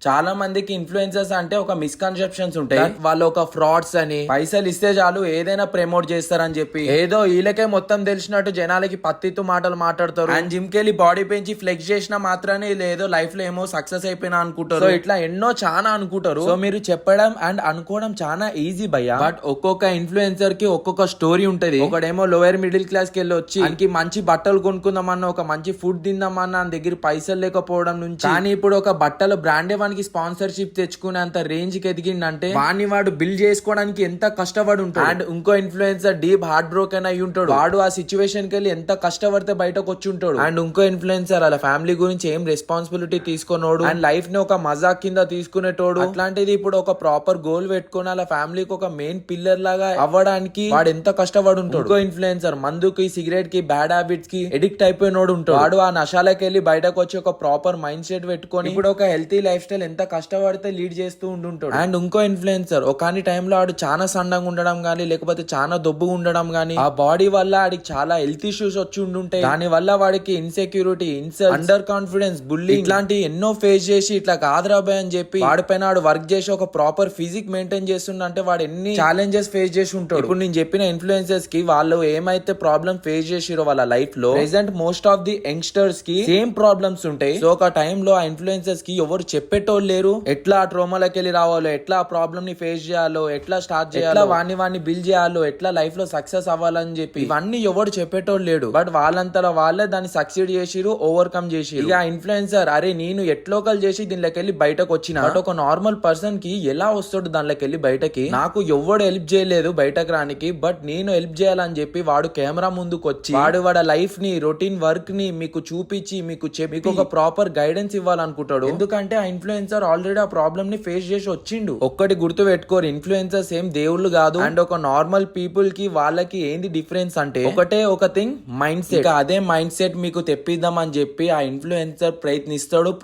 చాలా మందికి ఇన్ఫ్లుయెన్సర్స్ అంటే ఒక మిస్కన్సెప్షన్స్ ఉంటాయి. వాళ్ళు ఒక ఫ్రాడ్స్ అని, పైసలు ఇస్తే చాలు ఏదైనా ప్రమోట్ చేస్తారని చెప్పి, ఏదో వీళ్ళకే మొత్తం తెలిసినట్టు జనాలకి పత్తిత్తు మాటలు మాట్లాడతారు. అండ్ జిమ్ కెళ్ళి బాడీ పెంచి ఫ్లెక్స్ చేసినా మాత్రానే లేదో లైఫ్ లో ఏమో సక్సెస్ అయిపోయినా అనుకుంటారు. సో ఇట్లా ఎన్నో చాలా అనుకుంటారు. సో మీరు చెప్పడం అండ్ అనుకోవడం చాలా ఈజీ భయ్యా. బట్ ఒక్కొక్క ఇన్ఫ్లుయెన్సర్ కి ఒక్కొక్క స్టోరీ ఉంటది. ఒకడేమో లోయర్ మిడిల్ క్లాస్ కి వెళ్ళి వచ్చి ఆయనకి మంచి బట్టలు కొనుక్కుందామన్నా, ఒక మంచి ఫుడ్ తిందామన్నా ఆయన దగ్గర పైసలు లేకపోవడం నుంచి, కానీ ఇప్పుడు ఒక బట్టలు బ్రాండే వానికి స్పాన్సర్షిప్ తెచ్చుకునేంత రేంజ్ కి ఎదిగిందంటే వాడిని వాడు బిల్డ్ చేసుకోవడానికి ఎంత కష్టపడి ఉంటాడు. అండ్ ఇంకో ఇన్ఫ్లుయెన్సర్ డీప్ హార్ట్ బ్రోకెన్ అయి ఉంటాడు. వాడు ఆ సిచ్యువేషన్ కి వెళ్ళి ఎంత కష్టపడితే బయటకు వచ్చి ఉంటాడు. అండ్ ఇంకో ఇన్ఫ్లుయెన్సర్ అలా ఫ్యామిలీ గురించి ఏం రెస్పాన్సిబిలిటీ తీసుకున్నాడు అండ్ లైఫ్ ని ఒక మజాక్ కింద తీసుకునేటోడు. అట్లాంటిది ఇప్పుడు ఒక ప్రాపర్ గోల్ పెట్టుకుని అలా ఫ్యామిలీకి ఒక మెయిన్ పిల్లర్ లాగా అవ్వడానికి వాడు ఎంత కష్టపడి ఉంటాడు. ఇంకో ఇన్ఫ్లుయెన్సర్ మందుకి, సిగరెట్ కి, బ్యాడ్ హ్యాబిట్స్ కి ఎడిక్ట్ అయిపోయినోడు ఉంటాడు. వాడు ఆ నశాలకి వెళ్ళి బయటకు వచ్చి ఒక ప్రాపర్ మైండ్ సెట్ పెట్టుకొని ఇప్పుడు ఒక హెల్తీ లైఫ్ స్టైల్ ఎంత కష్టపడితే లీడ్ చేస్తూ ఉంటుంటాడు. అండ్ ఇంకో ఇన్ఫ్లుయెన్సర్ ఒకని టైంలో ఆడు చాలా సన్నగా ఉండడం గానీ, లేకపోతే చాలా దొబ్బుగా ఉండడం గానీ, ఆ బాడీ వల్ల ఆడికి చాలా హెల్త్ ఇష్యూస్ వచ్చి ఉండుంటాయి. దాని వల్ల వాడికి ఇన్సెక్యూరిటీ, అండర్ కాన్ఫిడెన్స్, బుల్లింగ్ ఇట్లాంటి ఎన్నో ఫేస్ చేసి ఇట్లా కాదురాబాయ్ అని చెప్పి వాడిపైన ఆడు వర్క్ చేసి ఒక ప్రాపర్ ఫిజిక్ మెయింటైన్ చేస్తుండే వాడు ఎన్ని ఛాలెంజెస్ ఫేస్ చేసి ఉంటాడు. ఇప్పుడు నేను చెప్పిన ఇన్ఫ్లుయెన్సర్స్ కి వాళ్ళు ఏమైతే ప్రాబ్లమ్ ఫేస్ చేసిరో వాళ్ళ లైఫ్ లో present most of the youngsters కి సేమ్ ప్రాబ్లమ్స్ ఉంటాయి. సో ఒక టైంలో ఆ ఇన్ఫ్లుయెన్సర్స్ కి ఎవరు చెప్పేటోళ్ళు లేరు. ఎట్లా ఆ ట్రోమాలోకి వెళ్ళి రావాలో, ఎట్లా ఆ ప్రాబ్లమ్ ని ఫేస్ చేయాలో, ఎట్లా స్టార్ట్ చేయాలో, వాడిని బిల్డ్ చేయాలో, ఎట్లా లైఫ్ లో సక్సెస్ అవ్వాలని చెప్పి ఇవన్నీ ఎవరు చెప్పేటోళ్ళు లేడు. బట్ వాళ్ళంతలో వాళ్ళే దాన్ని సక్సీడ్ చేసిరు, ఓవర్కమ్ చేసిరు. ఇక ఇన్ఫ్లుయెన్సర్ అరే నేను ఎట్లోకల్ చేసి దీనిలోకి వెళ్ళి బయటకు వచ్చిన, బట్ ఒక నార్మల్ పర్సన్ కి ఎలా వస్తాడు దానిలోకి వెళ్ళి బయటకి, నాకు ఎవడు హెల్ప్ చేయలేదు బయటకు రానికి, బట్ నేను హెల్ప్ చేయాలని చెప్పి వాడు కెమెరా ముందుకు వచ్చి వాడు వాడి లైఫ్ ని, రొటీన్ వర్క్ ని మీకు చూపించి మీకు ఒక ప్రాపర్ గైడెన్స్ ఇవ్వాలనుకుంటాడు. ఎందుకంటే ఆ ఇన్ఫ్లుయెన్సర్ ఆల్రెడీ ఆ ప్రాబ్లమ్ ని ఫేస్ చేసి వచ్చిండు. ఒక్కటి గుర్తు పెట్టుకోరు, ఇన్ఫ్లుయెన్సర్స్ ఏం దేవుళ్ళు కాదు. అండ్ ఒక నార్మల్ పీపుల్ కి వాళ్ళకి ఏంది డిఫరెన్స్ అంటే ఒకటే ఒక థింగ్, మైండ్ సెట్. అదే మైండ్ సెట్ మీకు తెప్పిద్దాం అని చెప్పి ఆ ఇన్ఫ్లుయెన్సర్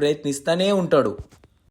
ప్రయత్నిస్తానే ఉంటాడు.